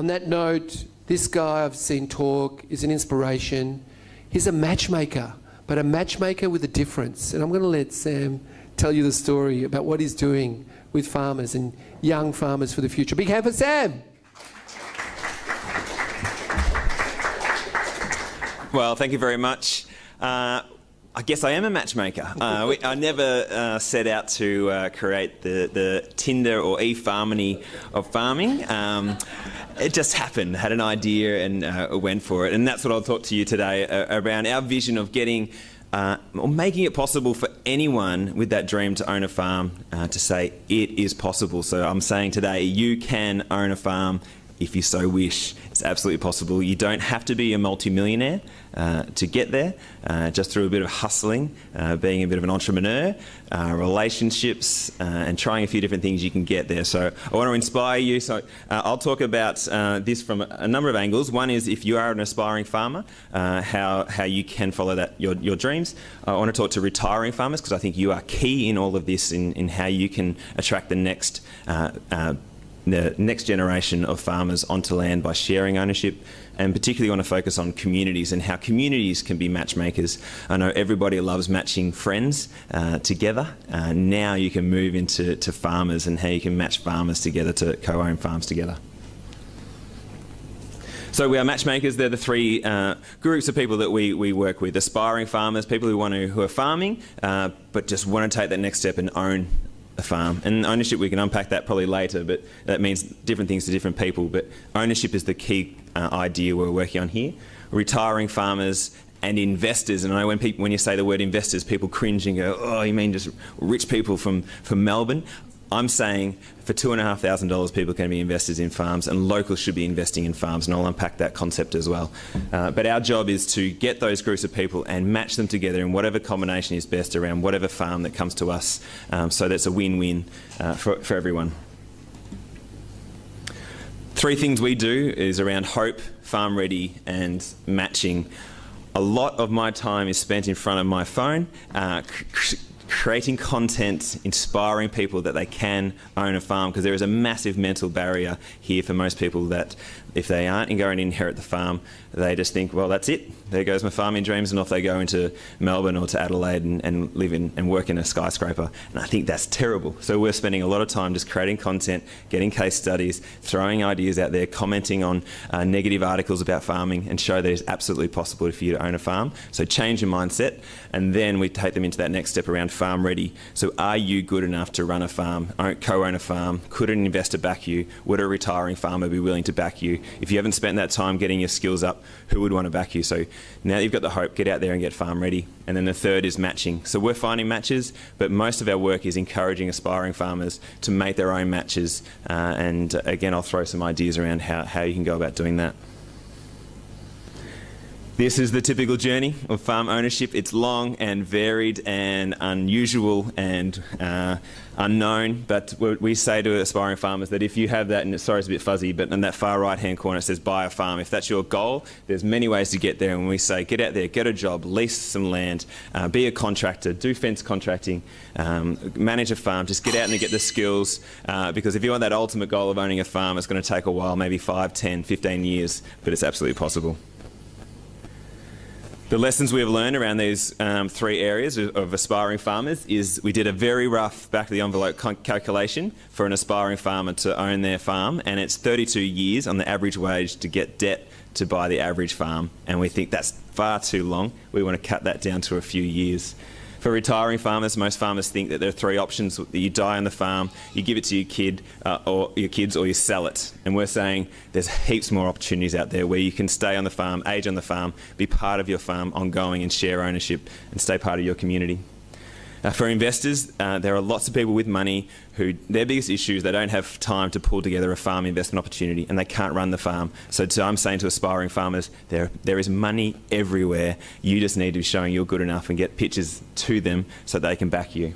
on that note, this guy I've seen talk is an inspiration. He's a matchmaker, but a matchmaker with a difference. And I'm going to let Sam tell you the story about what he's doing with farmers and young farmers for the future. Big hand for Sam. Well, thank you very much. I guess I am a matchmaker. I never set out to create the Tinder or eFarmony of farming. It just happened, had an idea and went for it. And that's what I'll talk to you today around our vision of getting or making it possible for anyone with that dream to own a farm to say it is possible. So I'm saying today you can own a farm if you so wish. It's absolutely possible. You don't have to be a multi-millionaire to get there, just through a bit of hustling, being a bit of an entrepreneur, relationships, and trying a few different things, you can get there. So I want to inspire you. So I'll talk about this from a number of angles. One is if you are an aspiring farmer, how you can follow your dreams. I want to talk to retiring farmers because I think you are key in all of this in how you can attract the next generation of farmers onto land by sharing ownership, and particularly want to focus on communities and how communities can be matchmakers. I know everybody loves matching friends together. Now you can move into farmers and how you can match farmers together to co-own farms together. So we are matchmakers. They're the three groups of people that we work with: aspiring farmers, people who are farming but just want to take that next step and own a farm. And ownership, we can unpack that probably later, but that means different things to different people. But ownership is the key idea we're working on here. Retiring farmers and investors, and I know when you say the word investors, people cringe and go, "Oh, you mean just rich people from Melbourne?" I'm saying for $2,500 people can be investors in farms, and locals should be investing in farms, and I'll unpack that concept as well. But our job is to get those groups of people and match them together in whatever combination is best around whatever farm that comes to us, so that's a win-win for everyone. Three things we do is around hope, farm ready, and matching. A lot of my time is spent in front of my phone, creating content, inspiring people that they can own a farm, because there is a massive mental barrier here for most people that if they aren't going to inherit the farm, they just think, well, that's it. There goes my farming dreams, and off they go into Melbourne or to Adelaide and live in and work in a skyscraper. And I think that's terrible. So we're spending a lot of time just creating content, getting case studies, throwing ideas out there, commenting on negative articles about farming, and show that it's absolutely possible for you to own a farm. So change your mindset, and then we take them into that next step around farm ready. So are you good enough to run a farm, co-own a farm? Could an investor back you? Would a retiring farmer be willing to back you? If you haven't spent that time getting your skills up, who would want to back you? So now that you've got the hope, get out there and get farm ready. And then the third is matching. So we're finding matches, but most of our work is encouraging aspiring farmers to make their own matches. And again, I'll throw some ideas around how you can go about doing that. This is the typical journey of farm ownership. It's long and varied and unusual and unknown, but we say to aspiring farmers that if you have that, and sorry it's a bit fuzzy, but in that far right hand corner it says buy a farm. If that's your goal, there's many ways to get there, and we say get out there, get a job, lease some land, be a contractor, do fence contracting, manage a farm, just get out and get the skills, because if you want that ultimate goal of owning a farm, it's going to take a while, maybe 5, 10, 15 years, but it's absolutely possible. The lessons we have learned around these three areas of aspiring farmers is we did a very rough back-of-the-envelope calculation for an aspiring farmer to own their farm, and it's 32 years on the average wage to get debt to buy the average farm, and we think that's far too long. We want to cut that down to a few years. For retiring farmers, most farmers think that there are three options: that you die on the farm, you give it to your kid or your kids, or you sell it. And we're saying there's heaps more opportunities out there where you can stay on the farm, age on the farm, be part of your farm ongoing and share ownership and stay part of your community. For investors, there are lots of people with money who their biggest issue is they don't have time to pull together a farm investment opportunity, and they can't run the farm. So I'm saying to aspiring farmers, there is money everywhere. You just need to be showing you're good enough and get pitches to them so they can back you.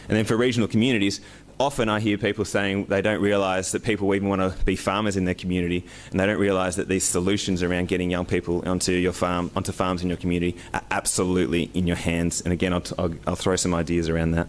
And then for regional communities, often I hear people saying they don't realise that people even want to be farmers in their community, and they don't realise that these solutions around getting young people onto farms in your community are absolutely in your hands. And again, I'll throw some ideas around that.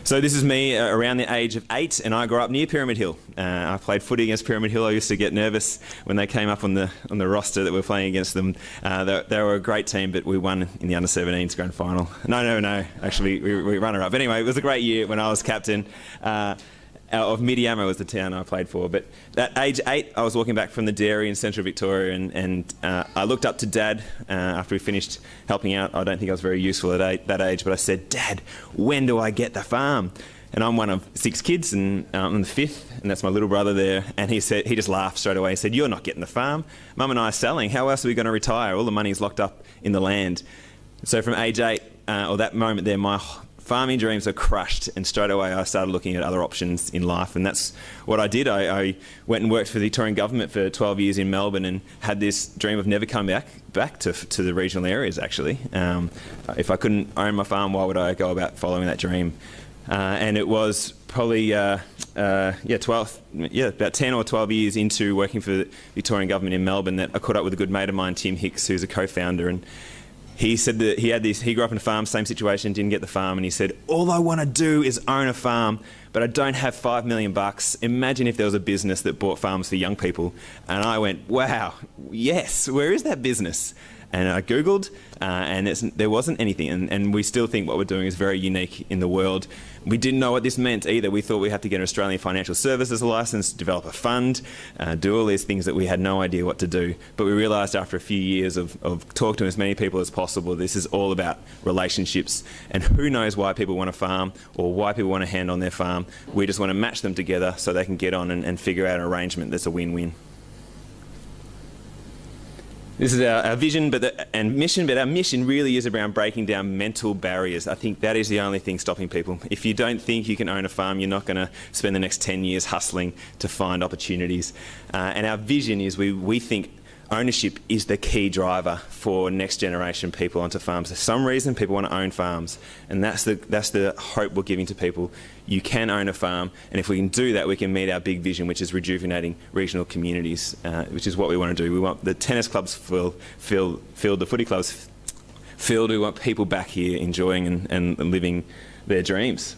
So this is me around the age of 8, and I grew up near Pyramid Hill. I played footy against Pyramid Hill. I used to get nervous when they came up on the roster that we were playing against them. They were a great team, but we won in the under-17s grand final. No. Actually, we runner-up. Anyway, it was a great year when I was captain. Of Millewa was the town I played for. But at age 8, I was walking back from the dairy in central Victoria, and I looked up to Dad after we finished helping out. I don't think I was very useful at that age, but I said, "Dad, when do I get the farm?" And I'm one of 6 kids, and I'm the 5th, and that's my little brother there. And he just laughed straight away. He said, "You're not getting the farm. Mum and I are selling. How else are we going to retire? All the money's locked up in the land." So from age 8, or that moment there, my farming dreams are crushed, and straight away I started looking at other options in life, and that's what I did. I went and worked for the Victorian government for 12 years in Melbourne, and had this dream of never coming back to the regional areas, actually. If I couldn't own my farm, why would I go about following that dream? And it was probably about 10 or 12 years into working for the Victorian government in Melbourne that I caught up with a good mate of mine, Tim Hicks, who's a co-founder, and he said that he grew up in a farm, same situation, didn't get the farm, and he said, "All I want to do is own a farm, but I don't have $5 million. Imagine if there was a business that bought farms for young people." And I went, "Wow, yes, where is that business?" And I Googled, and there wasn't anything. And we still think what we're doing is very unique in the world. We didn't know what this meant either. We thought we had to get an Australian Financial Services licence, develop a fund, do all these things that we had no idea what to do. But we realised after a few years of talking to as many people as possible, this is all about relationships. And who knows why people want to farm or why people want a hand on their farm. We just want to match them together so they can get on and figure out an arrangement that's a win-win. This is our vision and mission, but our mission really is around breaking down mental barriers. I think that is the only thing stopping people. If you don't think you can own a farm, you're not going to spend the next 10 years hustling to find opportunities. And our vision is we think ownership is the key driver for next generation people onto farms. For some reason, people want to own farms, and that's the hope we're giving to people. You can own a farm, and if we can do that, we can meet our big vision, which is rejuvenating regional communities, which is what we want to do. We want the tennis clubs filled, the footy clubs filled. We want people back here enjoying and living their dreams.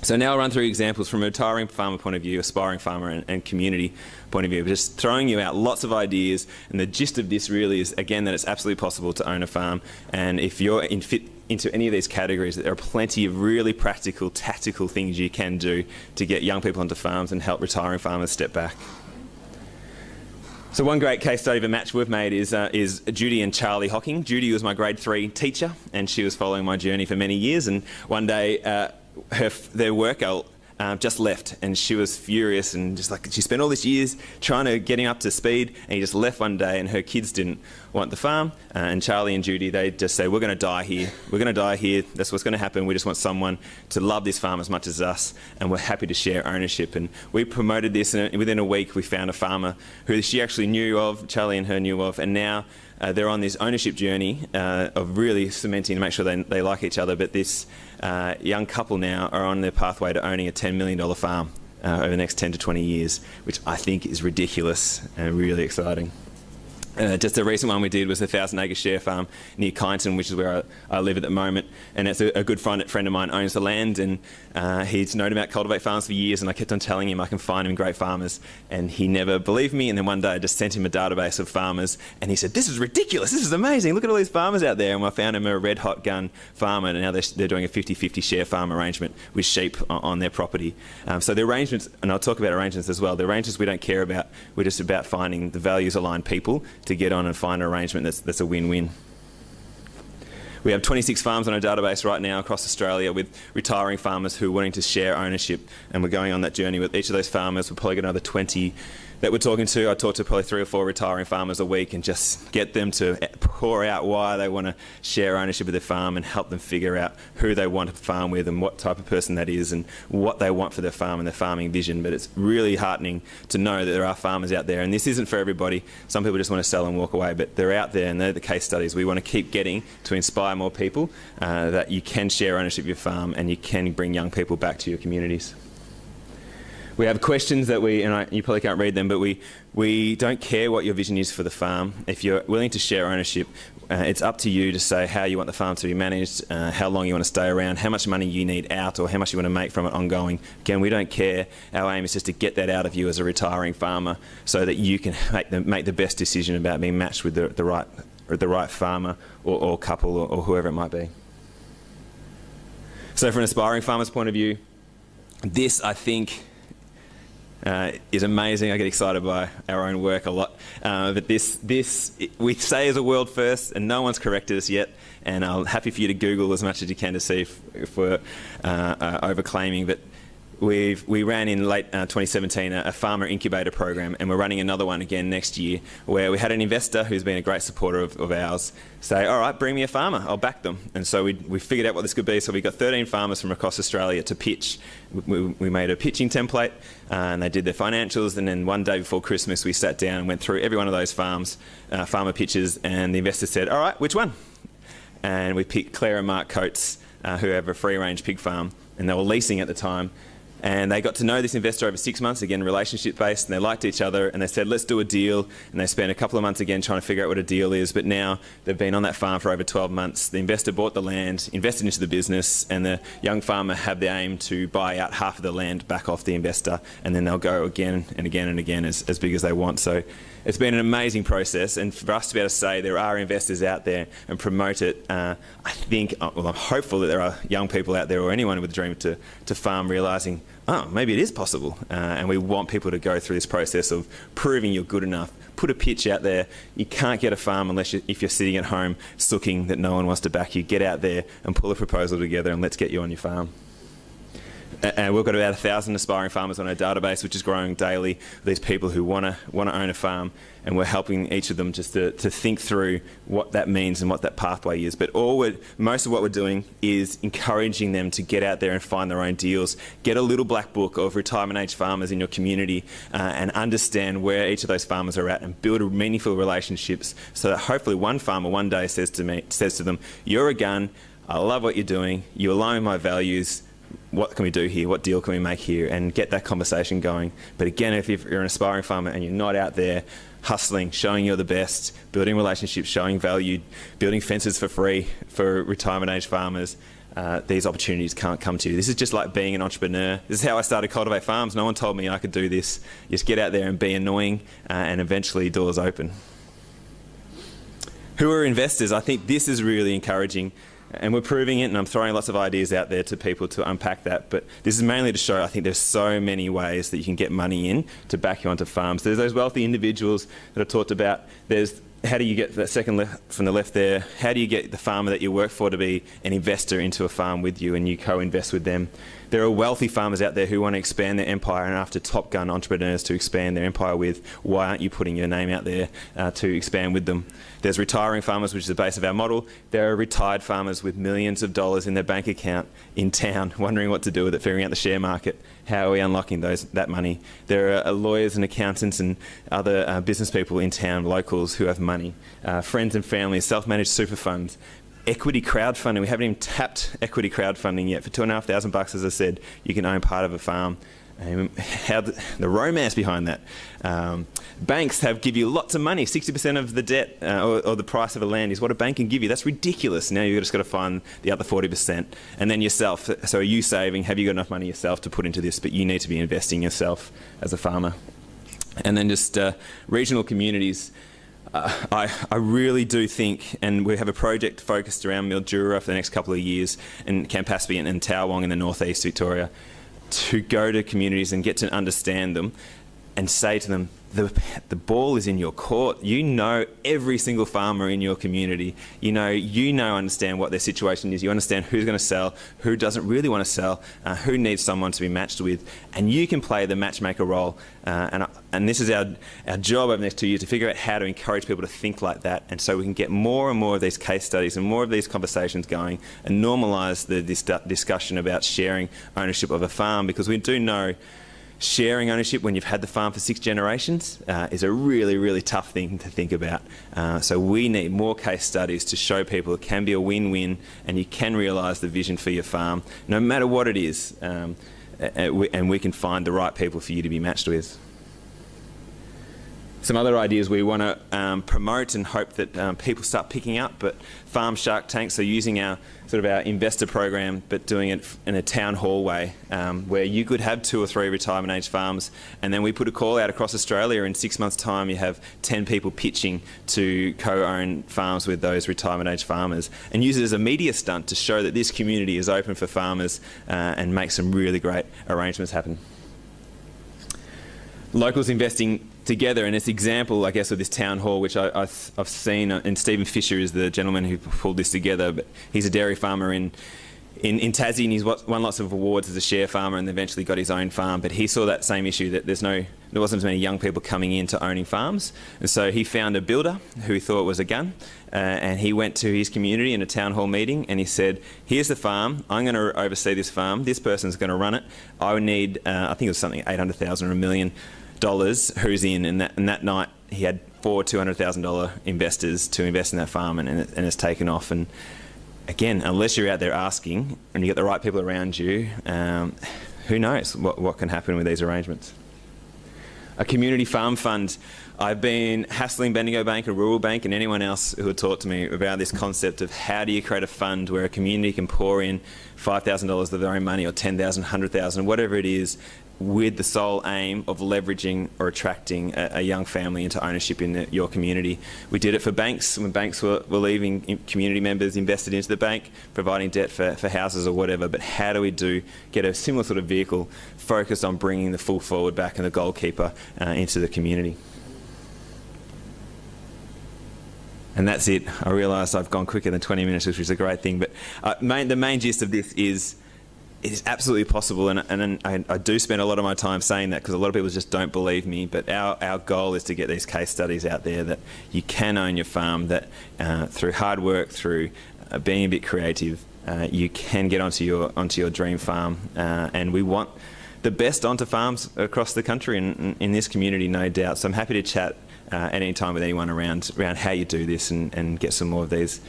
So now I'll run through examples from a retiring farmer point of view, aspiring farmer and community point of view, but just throwing you out lots of ideas. And the gist of this really is, again, that it's absolutely possible to own a farm. And if you're fit into any of these categories, there are plenty of really practical, tactical things you can do to get young people onto farms and help retiring farmers step back. So one great case study of a match we've made is Judy and Charlie Hocking. Judy was my grade 3 teacher, and she was following my journey for many years. And one day, their work just left, and she was furious, and just like she spent all these years trying to get him up to speed, and he just left one day, and her kids didn't want the farm, and Charlie and Judy, they just say, "We're going to die here. We're going to die here. That's what's going to happen. We just want someone to love this farm as much as us, and we're happy to share ownership." And we promoted this, and within a week we found a farmer who she actually knew of, Charlie and her knew of, and now they're on this ownership journey of really cementing to make sure they like each other. But this young couple now are on their pathway to owning a $10 million farm over the next 10 to 20 years, which I think is ridiculous and really exciting. Just a recent one we did was a 1,000-acre share farm near Kyneton, which is where I live at the moment. And it's a good friend of mine owns the land, and he's known about Cultivate Farms for years, and I kept on telling him I can find him great farmers, and he never believed me. And then one day I just sent him a database of farmers, and he said, "This is ridiculous, this is amazing, look at all these farmers out there." And I found him a red hot gun farmer, and now they're doing a 50-50 share farm arrangement with sheep on their property. So the arrangements, and I'll talk about arrangements as well, the arrangements we don't care about, we're just about finding the values aligned people to get on and find an arrangement that's a win-win. We have 26 farms on our database right now across Australia with retiring farmers who are wanting to share ownership, and we're going on that journey with each of those farmers. We'll probably get another 20 that we're talking to. I talk to probably 3 or 4 retiring farmers a week and just get them to pour out why they want to share ownership of their farm and help them figure out who they want to farm with and what type of person that is and what they want for their farm and their farming vision. But it's really heartening to know that there are farmers out there, and this isn't for everybody. Some people just want to sell and walk away, but they're out there, and they're the case studies. We want to keep getting to inspire more people that you can share ownership of your farm and you can bring young people back to your communities. We have questions that you probably can't read them, but we don't care what your vision is for the farm. If you're willing to share ownership, it's up to you to say how you want the farm to be managed, how long you want to stay around, how much money you need out, or how much you want to make from it ongoing. Again, we don't care. Our aim is just to get that out of you as a retiring farmer so that you can make the best decision about being matched with the right farmer or couple or whoever it might be. So from an aspiring farmer's point of view, this, I think, is amazing. I get excited by our own work a lot. But this we say is a world first, and no one's corrected us yet. And I'm happy for you to Google as much as you can to see if we're overclaiming. But we ran in late 2017 a farmer incubator program, and we're running another one again next year, where we had an investor who's been a great supporter of ours say, all right, bring me a farmer, I'll back them. And so we figured out what this could be. So we got 13 farmers from across Australia to pitch. We made a pitching template, and they did their financials, and then one day before Christmas we sat down and went through every one of those farmer pitches, and the investor said, all right, which one? And we picked Claire and Mark Coates, who have a free-range pig farm, and they were leasing at the time. And they got to know this investor over 6 months, again, relationship-based, and they liked each other, and they said, let's do a deal. And they spent a couple of months again trying to figure out what a deal is, but now they've been on that farm for over 12 months. The investor bought the land, invested into the business, and the young farmer had the aim to buy out half of the land back off the investor, and then they'll go again and again and again as big as they want. So it's been an amazing process, and for us to be able to say there are investors out there and promote it, I think, well, I'm hopeful that there are young people out there or anyone with a dream to farm realising, oh, maybe it is possible. And we want people to go through this process of proving you're good enough. Put a pitch out there. You can't get a farm if you're sitting at home sooking that no one wants to back you. Get out there and pull a proposal together, and let's get you on your farm. And we've got about 1,000 aspiring farmers on our database, which is growing daily. These people who want to own a farm, and we're helping each of them just to think through what that means and what that pathway is. But most of what we're doing is encouraging them to get out there and find their own deals. Get a little black book of retirement age farmers in your community and understand where each of those farmers are at, and build meaningful relationships so that hopefully one farmer one day says to them, you're a gun, I love what you're doing, you align with my values, what can we do here? What deal can we make here? And get that conversation going. But again, if you're an aspiring farmer and you're not out there hustling, showing you're the best, building relationships, showing value, building fences for free for retirement age farmers, these opportunities can't come to you. This is just like being an entrepreneur. This is how I started Cultivate Farms. No one told me I could do this. Just get out there and be annoying, and eventually doors open. Who are investors? I think this is really encouraging. And we're proving it, and I'm throwing lots of ideas out there to people to unpack that. But this is mainly to show, I think there's so many ways that you can get money in to back you onto farms. There's those wealthy individuals that I talked about. There's how do you get that second from the left there? How do you get the farmer that you work for to be an investor into a farm with you, and you co-invest with them? There are wealthy farmers out there who want to expand their empire and after Top Gun entrepreneurs to expand their empire with. Why aren't you putting your name out there to expand with them? There's retiring farmers, which is the base of our model. There are retired farmers with millions of dollars in their bank account in town, wondering what to do with it, figuring out the share market. How are we unlocking that money? There are lawyers and accountants and other business people in town, locals who have money. Friends and family, self-managed super funds. Equity crowdfunding. We haven't even tapped equity crowdfunding yet. For $2,500, as I said, you can own part of a farm. How the romance behind that. Banks give you lots of money. 60% of the debt or the price of a land is what a bank can give you. That's ridiculous. Now you've just got to find the other 40%. And then yourself. So are you saving? Have you got enough money yourself to put into this? But you need to be investing yourself as a farmer. And then just regional communities. I really do think, and we have a project focused around Mildura for the next couple of years, and Campaspe and Towong in the northeast Victoria, to go to communities and get to understand them and say to them, the ball is in your court. You know every single farmer in your community. You know, understand what their situation is. You understand who's going to sell, who doesn't really want to sell, who needs someone to be matched with, and you can play the matchmaker role. And this is our job over the next 2 years, to figure out how to encourage people to think like that, and so we can get more and more of these case studies and more of these conversations going, and normalise this discussion about sharing ownership of a farm, because we do know sharing ownership when you've had the farm for 6 generations is a really, really tough thing to think about. So we need more case studies to show people it can be a win-win, and you can realise the vision for your farm, no matter what it is. and we can find the right people for you to be matched with. Some other ideas we want to promote and hope that people start picking up, but Farm Shark Tank, so using our investor program, but doing it in a town hall way, where you could have 2 or 3 retirement age farms, and then we put a call out across Australia. In 6 months' time, you have 10 people pitching to co-own farms with those retirement age farmers, and use it as a media stunt to show that this community is open for farmers and make some really great arrangements happen. Locals investing together, and this example, I guess, of this town hall, which I've seen, and Stephen Fisher is the gentleman who pulled this together, but he's a dairy farmer in Tassie, and he's won lots of awards as a share farmer and eventually got his own farm. But he saw that same issue, that there wasn't as many young people coming into owning farms, and so he found a builder who he thought was a gun, and he went to his community in a town hall meeting and he said, here's the farm, I'm going to oversee this farm, this person's going to run it, I would need, I think it was something $800,000 or $1 million, who's in, and that night he had 4 $200,000 investors to invest in that farm, and it's taken off. And again, unless you're out there asking and you get the right people around you, who knows what can happen with these arrangements. A community farm fund. I've been hassling Bendigo Bank, a rural bank, and anyone else who would talk to me about this concept of how do you create a fund where a community can pour in $5,000 of their own money, or $10,000, $100,000, whatever it is, with the sole aim of leveraging or attracting a young family into ownership in your community. We did it for banks. When banks were leaving, community members invested into the bank, providing debt for houses or whatever. But how do we get a similar sort of vehicle focused on bringing the full forward back and the goalkeeper into the community? And that's it. I realise I've gone quicker than 20 minutes, which is a great thing. But the main gist of this is, it is absolutely possible, and I do spend a lot of my time saying that because a lot of people just don't believe me, but our goal is to get these case studies out there that you can own your farm, that through hard work, through being a bit creative, you can get onto your dream farm, and we want the best onto farms across the country and in this community, no doubt. So I'm happy to chat at any time with anyone around how you do this and get some more of these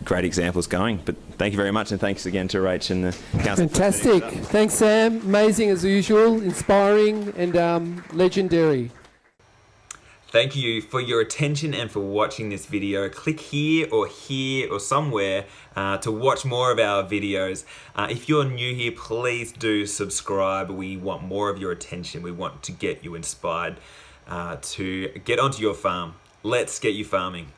great examples going. But thank you very much, and thanks again to Rach and the council. Fantastic. Thanks, Sam. Amazing as usual, inspiring and legendary. Thank you for your attention and for watching this video. Click here or somewhere to watch more of our videos. If you're new here, please do subscribe. We want more of your attention. We want to get you inspired to get onto your farm. Let's get you farming.